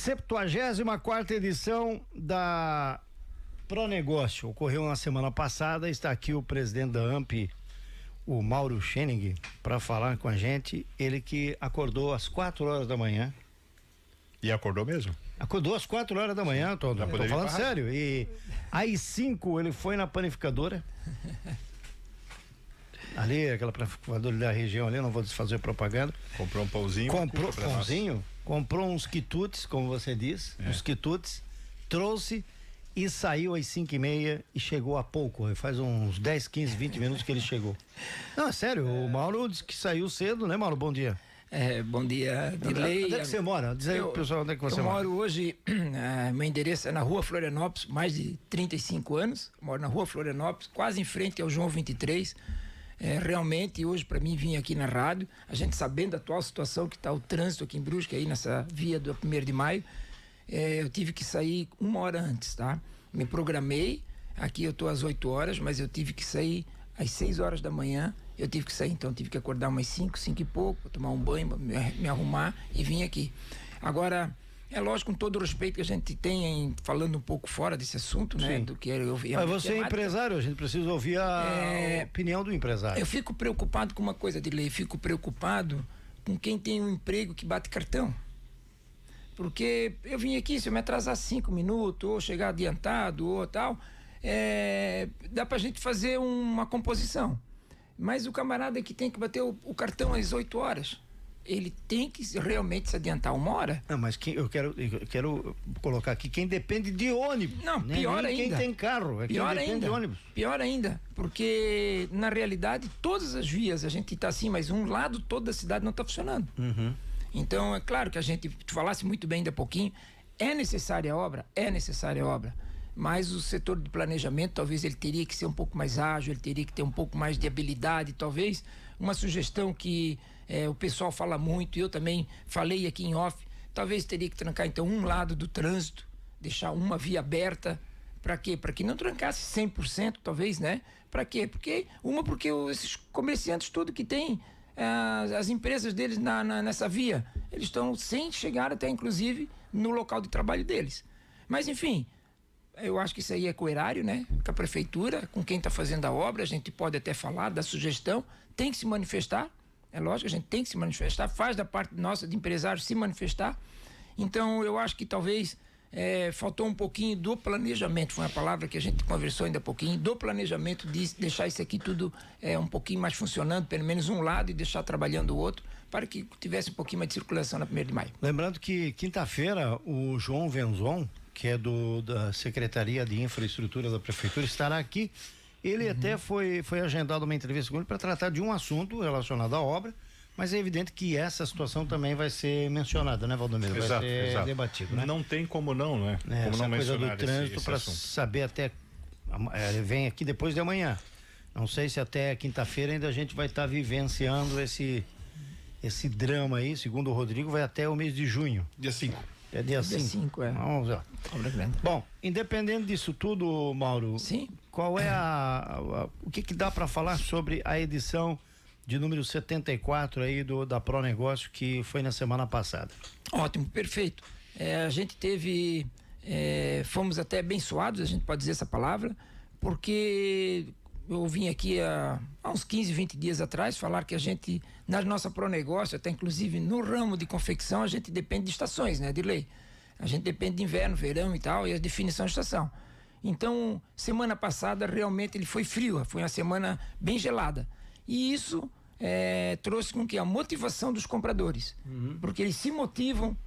74ª edição da Pronegócio ocorreu na semana passada. Está aqui o presidente da AMP, o Mauro Schening, para falar com a gente. Ele que acordou às 4 horas da manhã. E acordou mesmo? Acordou às 4 horas da manhã, tô falando sério. E às 5 ele foi na panificadora. Ali, aquela panificadora da região ali, não vou fazer propaganda. Comprou um pãozinho. Comprou pãozinho, comprou uns quitutes, como você diz, uns quitutes, trouxe e saiu às 5h30 e chegou há pouco. Faz uns 10, 15, 20 minutos que ele chegou. Não, é sério, o Mauro disse que saiu cedo, né, Mauro? Bom dia. Bom dia, Dirley. Onde é que você mora? Diz aí pro pessoal onde é que você mora. Eu moro hoje, meu endereço é na Rua Florianópolis, mais de 35 anos. Moro na Rua Florianópolis, quase em frente ao João 23. Realmente, hoje, para mim, vim aqui na rádio, a gente sabendo da atual situação que está o trânsito aqui em Brusque, aí nessa via do 1º de maio, eu tive que sair 1 hora antes, tá? Me programei, aqui eu estou às 8 horas, mas eu tive que sair às 6 horas da manhã. Eu tive que sair, então tive que acordar umas 5 e pouco, tomar um banho, me arrumar e vim aqui. Agora, é lógico, com todo o respeito que a gente tem, falando um pouco fora desse assunto, né? Do que eu vi. Mas você é empresário, a gente precisa ouvir a opinião do empresário. Eu fico preocupado com uma coisa, Dirley, fico preocupado com quem tem um emprego que bate cartão. Porque eu vim aqui, se eu me atrasar 5 minutos, ou chegar adiantado, ou tal, dá pra gente fazer uma composição. Mas o camarada que tem que bater o cartão às 8 horas, ele tem que realmente se adiantar 1 hora. Não, mas eu quero colocar aqui quem depende de ônibus. Não, pior ainda. Quem tem carro, pior quem depende de ônibus. Pior ainda, porque na realidade todas as vias a gente está assim, mas um lado todo da cidade não está funcionando. Uhum. Então é claro que tu falasse muito bem ainda há pouquinho, é necessária a obra, mas o setor de planejamento talvez ele teria que ser um pouco mais ágil, ele teria que ter um pouco mais de habilidade, talvez uma sugestão que o pessoal fala muito, eu também falei aqui em off, talvez teria que trancar então um lado do trânsito, deixar uma via aberta. Para quê? Para que não trancasse 100%, talvez, né? Para quê? Porque esses comerciantes tudo que tem, as empresas deles nessa via, eles estão sem chegar até inclusive no local de trabalho deles. Mas enfim, eu acho que isso aí é coerário, né? Com a prefeitura, com quem está fazendo a obra, a gente pode até falar da sugestão, tem que se manifestar, é lógico, a gente tem que se manifestar, faz da parte nossa de empresário se manifestar. Então eu acho que talvez faltou um pouquinho do planejamento, foi uma palavra que a gente conversou ainda há pouquinho, do planejamento de deixar isso aqui tudo um pouquinho mais funcionando, pelo menos um lado, e deixar trabalhando o outro, para que tivesse um pouquinho mais de circulação na 1º de maio. Lembrando que quinta-feira o João Venzon, que é da Secretaria de Infraestrutura da Prefeitura, estará aqui. Ele até foi agendado uma entrevista com ele para tratar de um assunto relacionado à obra, mas é evidente que essa situação também vai ser mencionada, né, Valdomiro? Vai ser debatido, né? Não tem como não, né? Como essa não coisa mencionar do trânsito para saber até ele vem aqui depois de amanhã. Não sei se até quinta-feira ainda a gente vai estar vivenciando esse drama aí, segundo o Rodrigo, vai até o mês de junho. Dia 5. É dia 5, Vamos lá. Bom, independente disso tudo, Mauro. Sim. Qual é o que dá para falar sobre a edição de número 74 aí da Pronegócio, que foi na semana passada? Ótimo, perfeito. A gente teve, fomos até abençoados, a gente pode dizer essa palavra, porque eu vim aqui há uns 15, 20 dias atrás falar que a gente, na nossa Pronegócio, até inclusive no ramo de confecção, a gente depende de estações, né, Dirley? A gente depende de inverno, verão e tal, e a definição de estação. Então, semana passada realmente ele foi frio, foi uma semana bem gelada. E isso trouxe com que a motivação dos compradores, porque eles se motivam,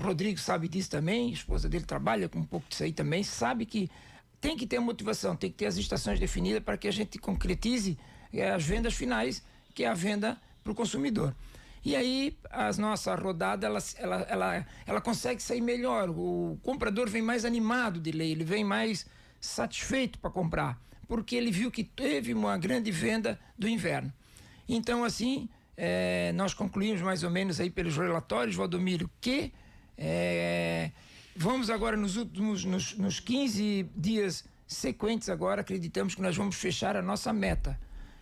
Rodrigo sabe disso também, a esposa dele trabalha com um pouco disso aí também, sabe que tem que ter a motivação, tem que ter as estações definidas para que a gente concretize as vendas finais, que é a venda para o consumidor. E aí, a nossa rodada, ela consegue sair melhor, o comprador vem mais animado de lei, ele vem mais satisfeito para comprar, porque ele viu que teve uma grande venda do inverno. Então, assim, nós concluímos mais ou menos aí pelos relatórios, Valdomiro, que vamos agora nos 15 dias sequentes agora, acreditamos que nós vamos fechar a nossa meta.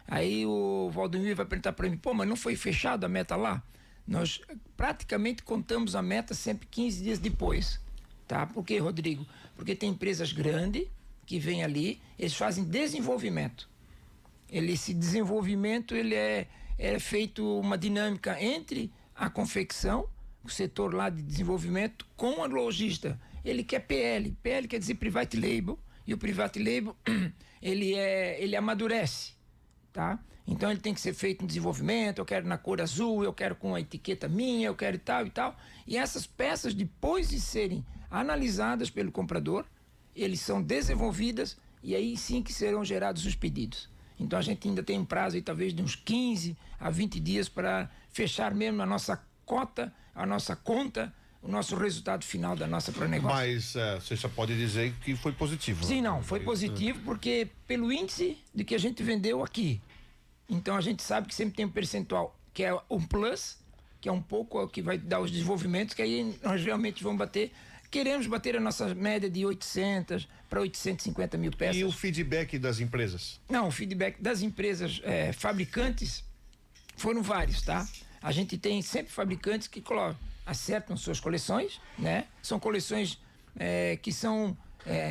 Aí o Valdomiro vai perguntar para mim, mas não foi fechado a meta lá? nós praticamente contamos a meta sempre 15 dias depois, tá? Por quê, Rodrigo? Porque tem empresas grandes que vêm ali, eles fazem desenvolvimento. Esse desenvolvimento ele é feito uma dinâmica entre a confecção, o setor lá de desenvolvimento, com a lojista. Ele quer PL. PL quer dizer Private Label, e o Private Label ele amadurece, tá? Então ele tem que ser feito em desenvolvimento, eu quero na cor azul, eu quero com a etiqueta minha, eu quero e tal e tal. E essas peças, depois de serem analisadas pelo comprador, eles são desenvolvidas e aí sim que serão gerados os pedidos. Então a gente ainda tem um prazo aí talvez de uns 15 a 20 dias para fechar mesmo a nossa cota, a nossa conta, o nosso resultado final da nossa pronegócio. Mas você já pode dizer que foi positivo. Sim, não, foi positivo porque pelo índice de que a gente vendeu aqui. Então a gente sabe que sempre tem um percentual que é um plus, que é um pouco que vai dar os desenvolvimentos, que aí nós realmente vamos bater. Queremos bater a nossa média de 800 para 850 mil peças. E o feedback das empresas? Não, o feedback das empresas fabricantes foram vários, tá? A gente tem sempre fabricantes que acertam suas coleções, né? São coleções que são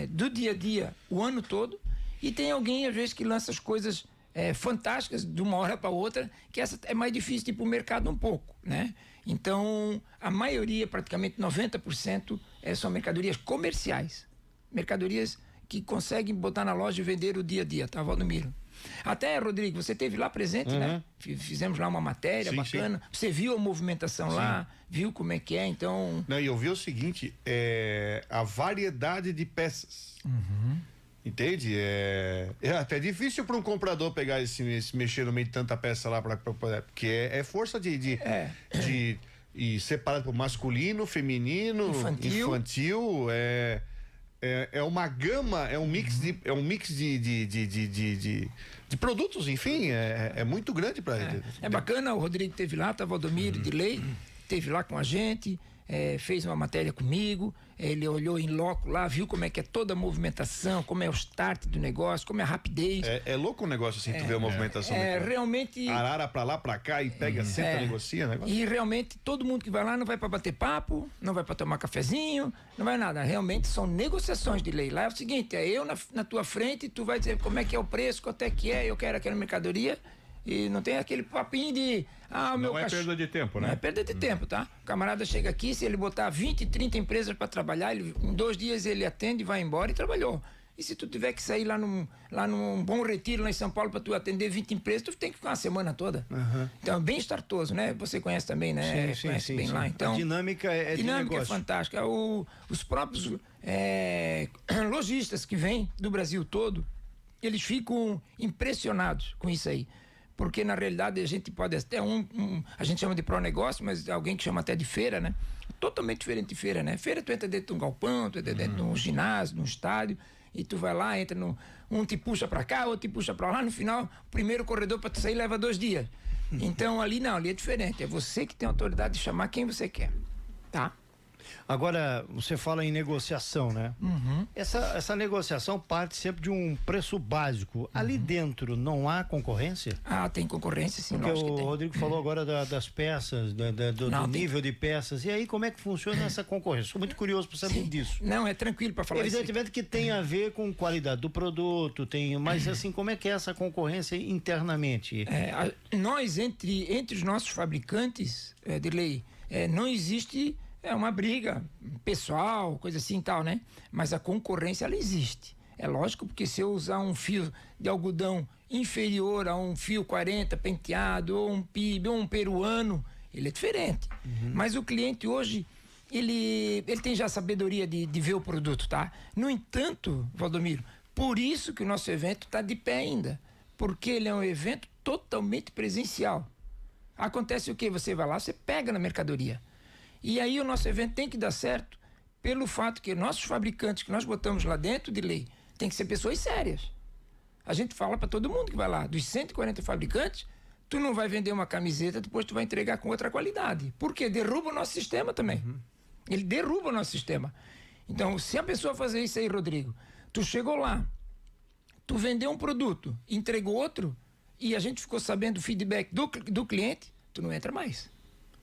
do dia a dia, o ano todo. E tem alguém, às vezes, que lança as coisas fantásticas de uma hora para outra, que essa é mais difícil de ir para o mercado um pouco, né? Então, a maioria, praticamente 90%, são mercadorias comerciais. Mercadorias que conseguem botar na loja e vender o dia a dia, tá, Valdomiro? Até, Rodrigo, você esteve lá presente, né? Fizemos lá uma matéria bacana. Sim. Você viu a movimentação lá, viu como é que é, então... Não, e eu vi o seguinte, a variedade de peças. Entende? É até difícil para um comprador pegar esse mexer no meio de tanta peça lá, porque é força de e separado por masculino, feminino, infantil, é uma gama, é um mix de produtos, enfim, é muito grande para ele. É bacana, o Rodrigo teve lá, tá, Valdomiro, de lei, teve lá com a gente, fez uma matéria comigo, ele olhou em loco lá, viu como é que é toda a movimentação, como é o start do negócio, como é a rapidez. É louco o negócio assim, tu vê a movimentação. Realmente... Arara pra lá, pra cá e pega, senta, negocia, negócio. E realmente todo mundo que vai lá não vai pra bater papo, não vai pra tomar cafezinho, não vai nada. Realmente são negociações de lei. Lá é o seguinte, eu na tua frente, tu vai dizer como é que é o preço, quanto é que eu quero aquela mercadoria. E não tem aquele papinho de... não é perda de tempo, né? Não é perda de tempo, tá? O camarada chega aqui, se ele botar 20, 30 empresas para trabalhar, em 2 dias ele atende, vai embora e trabalhou. E se tu tiver que sair lá num Bom Retiro, lá em São Paulo, para tu atender 20 empresas, tu tem que ficar uma semana toda. Então é bem startoso, né? Você conhece também, né? Conhece bem lá. Então, a dinâmica é fantástica. Os próprios lojistas que vêm do Brasil todo, eles ficam impressionados com isso aí. Porque na realidade a gente pode até a gente chama de pró-negócio, mas alguém que chama até de feira, né? Totalmente diferente de feira, né? Feira tu entra dentro de um galpão, tu entra dentro de um ginásio, de um estádio, e tu vai lá, entra um te puxa pra cá, outro te puxa pra lá, no final, o primeiro corredor pra tu sair leva 2 dias. Então ali não, ali é diferente, é você que tem a autoridade de chamar quem você quer, tá? Agora, você fala em negociação, né? Essa negociação parte sempre de um preço básico. Ali dentro não há concorrência? Tem concorrência, sim. Porque o Rodrigo falou agora das peças, do nível de peças. E aí, como é que funciona essa concorrência? Sou muito curioso para saber disso. Não, é tranquilo para falar isso. Evidentemente que tem a ver com qualidade do produto, mas assim, como é que é essa concorrência internamente? Nós, entre os nossos fabricantes, de lei, não existe... uma briga pessoal, coisa assim e tal, né? Mas a concorrência, ela existe. É lógico, porque se eu usar um fio de algodão inferior a um fio 40 penteado, ou um PIB, ou um peruano, ele é diferente. Mas o cliente hoje, ele tem já sabedoria de ver o produto, tá? No entanto, Valdomiro, por isso que o nosso evento está de pé ainda. Porque ele é um evento totalmente presencial. Acontece o quê? Você vai lá, você pega na mercadoria. E aí o nosso evento tem que dar certo pelo fato que nossos fabricantes que nós botamos lá dentro de lei tem que ser pessoas sérias. A gente fala para todo mundo que vai lá, dos 140 fabricantes, tu não vai vender uma camiseta, depois tu vai entregar com outra qualidade. Por quê? Derruba o nosso sistema também. Ele derruba o nosso sistema. Então, se a pessoa fazer isso aí, Rodrigo, tu chegou lá, tu vendeu um produto, entregou outro, e a gente ficou sabendo o feedback do cliente, tu não entra mais.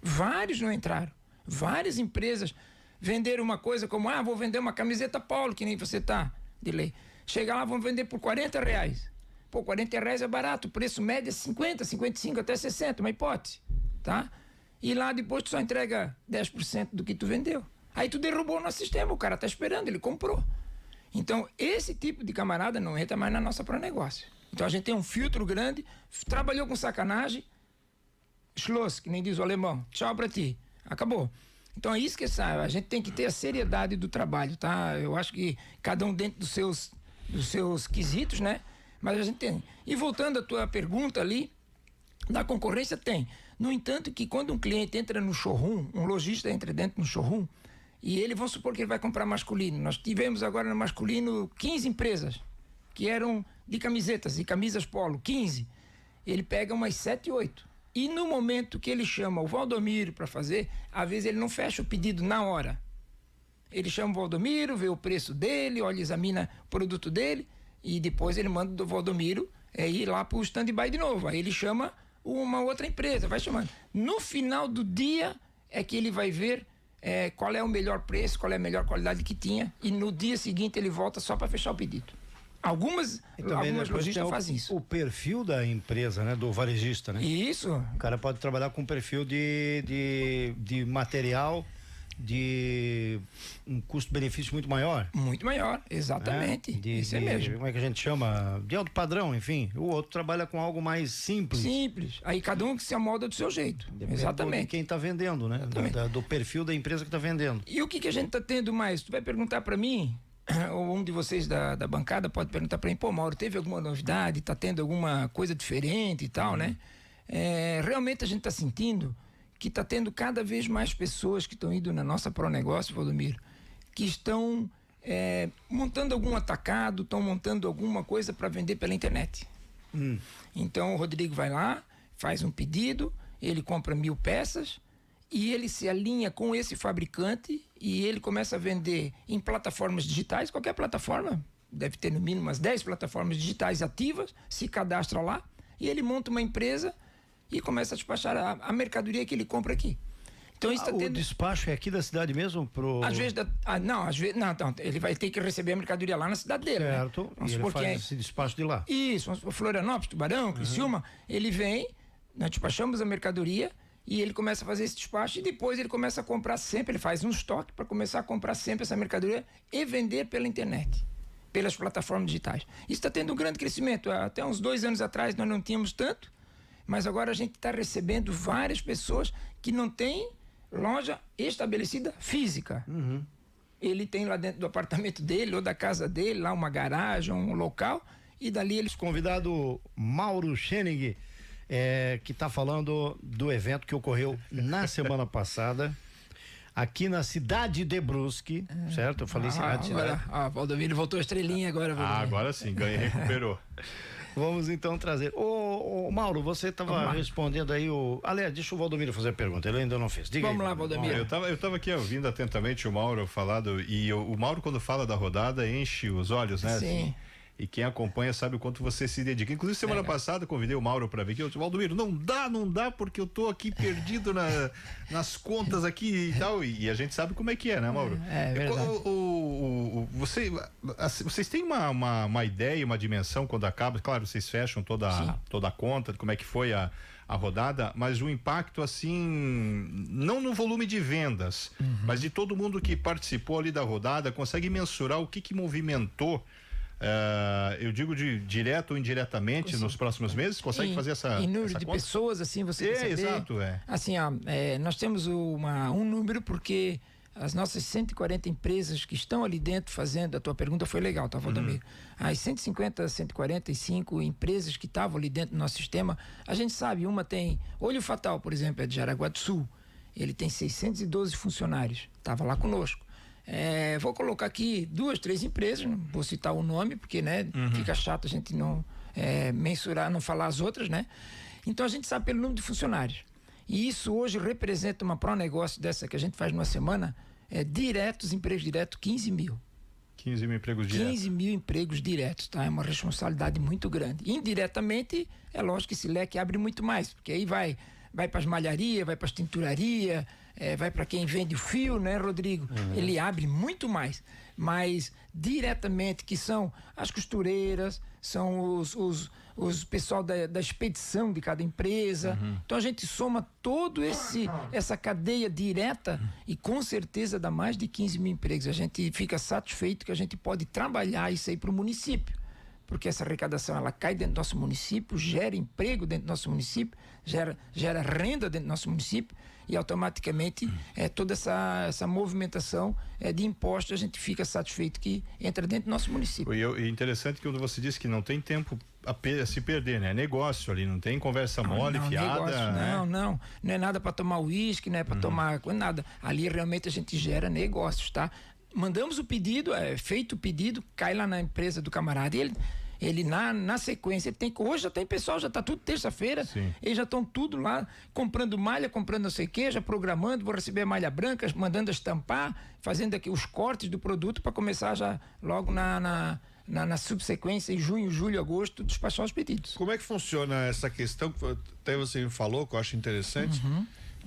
Vários não entraram. Várias empresas venderam uma coisa como, vou vender uma camiseta Polo, que nem você tá, de lei. Chega lá, vão vender por R$40. Pô, R$40 é barato, o preço médio é 50, 55, até 60, uma hipótese, tá? E lá depois tu só entrega 10% do que tu vendeu. Aí tu derrubou o nosso sistema, o cara tá esperando, ele comprou. Então, esse tipo de camarada não entra mais na nossa pró-negócio. Então, a gente tem um filtro grande, trabalhou com sacanagem, Schluss, que nem diz o alemão, tchau pra ti, acabou. Então, é isso que sabe, a gente tem que ter a seriedade do trabalho, tá? Eu acho que cada um dentro dos seus quesitos, né? Mas a gente tem. E voltando à tua pergunta ali, da concorrência tem. No entanto, que quando um cliente entra no showroom, um lojista entra dentro no showroom, e ele, vamos supor que ele vai comprar masculino. Nós tivemos agora no masculino 15 empresas, que eram de camisetas e camisas polo, 15. Ele pega umas 7, 8. E no momento que ele chama o Valdomiro para fazer, às vezes ele não fecha o pedido na hora. Ele chama o Valdomiro, vê o preço dele, olha, examina o produto dele, e depois ele manda do Valdomiro ir lá para o stand-by de novo. Aí ele chama uma outra empresa, vai chamando. No final do dia é que ele vai ver qual é o melhor preço, qual é a melhor qualidade que tinha, e no dia seguinte ele volta só para fechar o pedido. Algumas lojistas fazem isso. O perfil da empresa, né? Do varejista, né? Isso. O cara pode trabalhar com perfil de material de um custo-benefício muito maior. Muito maior, exatamente. Isso é mesmo. Como é que a gente chama? De alto padrão, enfim. O outro trabalha com algo mais simples. Simples. Aí cada um que se amolda do seu jeito. Depende exatamente. De quem está vendendo, né? Do perfil da empresa que está vendendo. E o que a gente está tendo mais? Tu vai perguntar para mim, ou um de vocês da bancada pode perguntar para mim, pô, Mauro, teve alguma novidade? Tá tendo alguma coisa diferente e tal, né? Realmente a gente está sentindo que está tendo cada vez mais pessoas que estão indo na nossa pró-negócio, Valdomiro, que estão montando algum atacado, estão montando alguma coisa para vender pela internet. Então o Rodrigo vai lá, faz um pedido, ele compra 1000 peças e ele se alinha com esse fabricante e ele começa a vender em plataformas digitais, qualquer plataforma, deve ter no mínimo umas 10 plataformas digitais ativas, se cadastra lá e ele monta uma empresa e começa a despachar a mercadoria que ele compra aqui. Então isso o despacho é aqui da cidade mesmo? Às vezes, não, ele vai ter que receber a mercadoria lá na cidade dele. Certo, né? Vamos e supor ele faz esse despacho de lá. Isso, vamos supor, Florianópolis, Tubarão, Criciúma, ele vem, nós despachamos a mercadoria e ele começa a fazer esse despacho e depois ele começa a comprar sempre, ele faz um estoque para começar a comprar sempre essa mercadoria e vender pela internet, pelas plataformas digitais. Isso está tendo um grande crescimento. Até uns 2 anos atrás nós não tínhamos tanto, mas agora a gente está recebendo várias pessoas que não têm loja estabelecida física. Ele tem lá dentro do apartamento dele ou da casa dele, lá uma garagem, um local, e dali eles... Convidado Mauro Schenig, que está falando do evento que ocorreu na semana passada, aqui na cidade de Brusque, certo? Eu falei cidade. Valdomiro voltou a estrelinha agora. Agora sim, recuperou. Vamos então trazer. Ô, Mauro, você estava respondendo aí Aliás, deixa o Valdomiro fazer a pergunta, ele ainda não fez. Diga Vamos aí, lá, Valdomiro. Eu tava aqui ouvindo atentamente o Mauro falar o Mauro, quando fala da rodada, enche os olhos, né? Sim. Assim, e quem acompanha sabe o quanto você se dedica. Inclusive, semana passada, convidei o Mauro para vir aqui. Eu disse, Valdomiro, não dá, porque eu tô aqui perdido nas contas aqui e tal. E a gente sabe como é que é, né, Mauro? É verdade. Vocês têm uma ideia, uma dimensão quando acaba? Claro, vocês fecham toda a conta de como é que foi a rodada, mas o impacto, assim, não no volume de vendas, mas de todo mundo que participou ali da rodada, consegue mensurar o que movimentou, eu digo direto ou indiretamente nos próximos meses? Consegue fazer essa em número essa de conta? pessoas, assim, você quer saber? Exato, Assim, nós temos um número porque as nossas 140 empresas que estão ali dentro fazendo, a tua pergunta foi legal, tá, Valdomiro? As 150, 145 empresas que estavam ali dentro do nosso sistema, a gente sabe, uma tem, Olho Fatal, por exemplo, é de Jaraguá do Sul, ele tem 612 funcionários, estava lá conosco. Vou colocar aqui 2, 3 empresas, não vou citar o nome, porque, né, fica chato a gente não mensurar, não falar as outras, né? Então a gente sabe pelo número de funcionários. E isso hoje representa uma pró-negócio dessa que a gente faz numa semana, diretos, empregos diretos, 15 mil. 15 mil empregos diretos. 15 mil empregos diretos, tá? É uma responsabilidade muito grande. Indiretamente, é lógico que esse leque abre muito mais, porque aí vai vai para as malharias, vai para as tinturarias, vai para quem vende o fio, né, Rodrigo? Ele abre muito mais. Mas diretamente, que são as costureiras, são os pessoal da expedição de cada empresa. Então a gente soma todo essa cadeia direta e com certeza dá mais de 15 mil empregos. A gente fica satisfeito que a gente pode trabalhar isso aí para o município, porque essa arrecadação ela cai dentro do nosso município, gera emprego dentro do nosso município, gera renda dentro do nosso município e automaticamente toda essa movimentação de impostos a gente fica satisfeito que entra dentro do nosso município. E interessante que quando você disse que não tem tempo a se perder, né? É negócio ali, não tem conversa mole, fiada. Negócio, né? Não é nada para tomar uísque, não é para tomar nada. Ali realmente a gente gera negócios, tá? Mandamos o pedido, feito o pedido, cai lá na empresa do camarada e ele na sequência, hoje já tem pessoal, já está tudo terça-feira, eles já estão tudo lá, comprando malha, comprando não sei o que, já programando, vou receber a malha branca, mandando estampar, fazendo aqui os cortes do produto para começar já logo na subsequência, em junho, julho, agosto, despachar os pedidos. Como é que funciona essa questão que até você me falou, que eu acho interessante,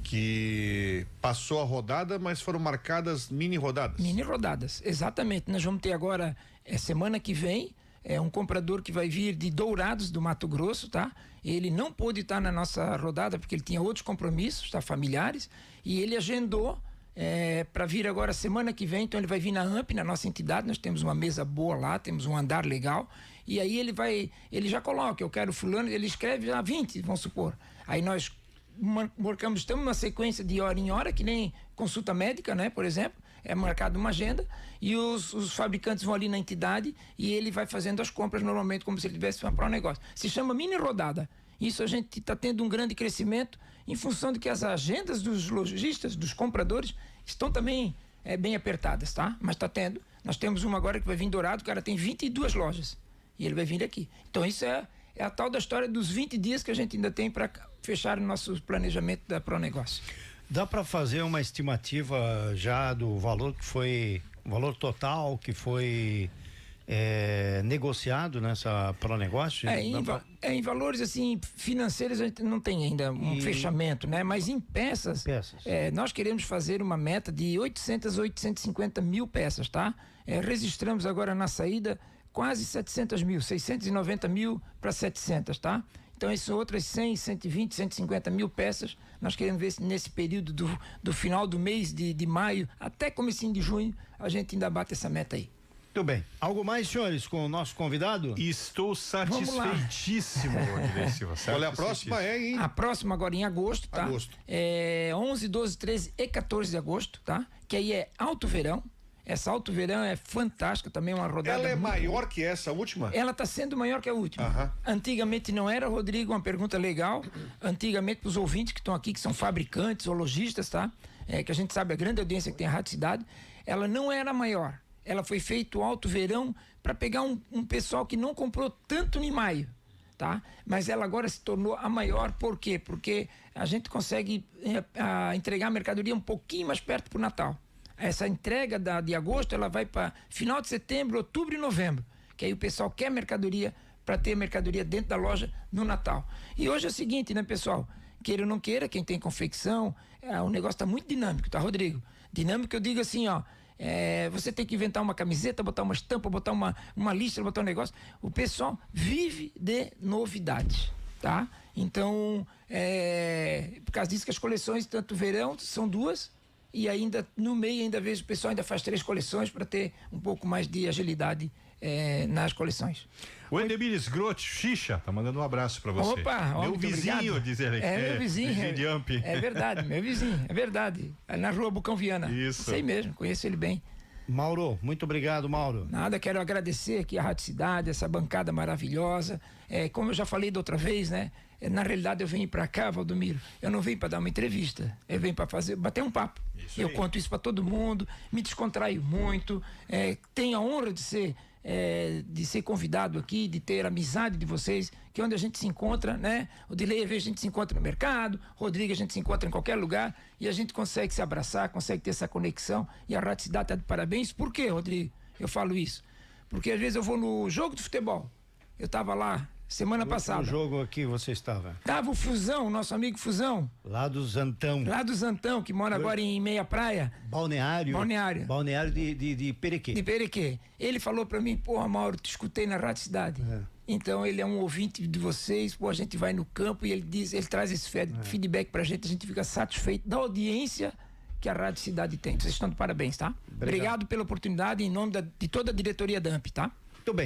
que passou a rodada, mas foram marcadas mini rodadas? Mini rodadas, exatamente. Nós vamos ter agora, semana que vem, um comprador que vai vir de Dourados, do Mato Grosso, tá? Ele não pôde estar na nossa rodada porque ele tinha outros compromissos, tá? Familiares, e ele agendou para vir agora semana que vem. Então ele vai vir na AMP, na nossa entidade. Nós temos uma mesa boa lá, temos um andar legal, e aí ele já coloca, eu quero fulano, ele escreve já 20, vamos supor. Aí nós marcamos, estamos numa sequência de hora em hora, que nem consulta médica, né, por exemplo. É marcado uma agenda e os fabricantes vão ali na entidade e ele vai fazendo as compras normalmente como se ele tivesse para um negócio. Se chama mini rodada. Isso a gente está tendo um grande crescimento em função de que as agendas dos lojistas, dos compradores, estão também bem apertadas, tá? Mas está tendo. Nós temos uma agora que vai vir em Dourado, o cara tem 22 lojas e ele vai vir aqui. Então isso é a tal da história dos 20 dias que a gente ainda tem para fechar o nosso planejamento da Pronegócio. Dá para fazer uma estimativa já do valor que foi, valor total que foi negociado nessa Pronegócio? Em valores assim financeiros a gente não tem ainda um fechamento, né? Mas em peças. Nós queremos fazer uma meta de 800 a 850 mil peças, tá? Registramos agora na saída quase 700 mil, 690 mil para 700, tá? Então, essas outras 100, 120, 150 mil peças, nós queremos ver se nesse período do final do mês de maio até comecinho de junho, a gente ainda bate essa meta aí. Muito bem. Algo mais, senhores, com o nosso convidado? Estou satisfeitíssimo, Rodrigo Silva. Olha, a próxima A próxima agora em agosto, tá? 11, 12, 13 e 14 de agosto, tá? Que aí é Alto Verão. Essa Alto Verão é fantástica, também uma rodada. Ela é maior que essa última? Ela está sendo maior que a última. Antigamente não era, Rodrigo, uma pergunta legal. Antigamente, para os ouvintes que estão aqui, que são fabricantes ou lojistas, tá? Que a gente sabe a grande audiência que tem a Rádio Cidade, ela não era maior. Ela foi feito Alto Verão para pegar um pessoal que não comprou tanto em maio, tá? Mas ela agora se tornou a maior, por quê? Porque a gente consegue entregar a mercadoria um pouquinho mais perto para o Natal. Essa entrega de agosto, ela vai para final de setembro, outubro e novembro, que aí o pessoal quer mercadoria para ter mercadoria dentro da loja no Natal. E hoje é o seguinte, né, pessoal? Queira ou não queira, quem tem confecção, o negócio está muito dinâmico, tá, Rodrigo? Dinâmico, eu digo assim, ó, você tem que inventar uma camiseta, botar uma estampa, botar uma listra, botar um negócio. O pessoal vive de novidades, tá? Então, por causa disso que as coleções, tanto verão, são 2, e ainda no meio ainda vejo o pessoal ainda faz 3 coleções para ter um pouco mais de agilidade nas coleções. O Endemir Sgrot Xixa tá mandando um abraço para você. Opa, meu vizinho, obrigado. diz ele. Meu vizinho de Amp. É verdade, meu vizinho, é verdade. Na rua Bucão Viana. Isso. Sei mesmo, conheço ele bem. Mauro, muito obrigado, Mauro. Nada, quero agradecer aqui a Rádio Cidade, essa bancada maravilhosa. Como eu já falei da outra vez, né? Na realidade, eu venho para cá, Valdomiro, eu não venho para dar uma entrevista, eu venho para bater um papo. Eu conto isso para todo mundo, me descontraio muito, tenho a honra de ser convidado aqui, de ter a amizade de vocês, que é onde a gente se encontra, né? O Dilei, às vezes, a gente se encontra no mercado, Rodrigo, a gente se encontra em qualquer lugar e a gente consegue se abraçar, consegue ter essa conexão, e a Rádio Cidade está de parabéns. Por quê, Rodrigo? Eu falo isso. Porque às vezes eu vou no jogo de futebol, eu estava lá semana passada. O jogo aqui você estava? Tava o Fusão, nosso amigo Fusão. Lá do Zantão. Lá do Zantão, que mora agora em Meia Praia. Balneário. Balneário de Perequê. De Perequê. Ele falou pra mim, porra, Mauro, te escutei na Rádio Cidade. Então ele é um ouvinte de vocês, pô, a gente vai no campo e ele traz esse feedback pra gente, a gente fica satisfeito da audiência que a Rádio Cidade tem. Vocês estão de parabéns, tá? Obrigado pela oportunidade em nome de toda a diretoria da AMP, tá?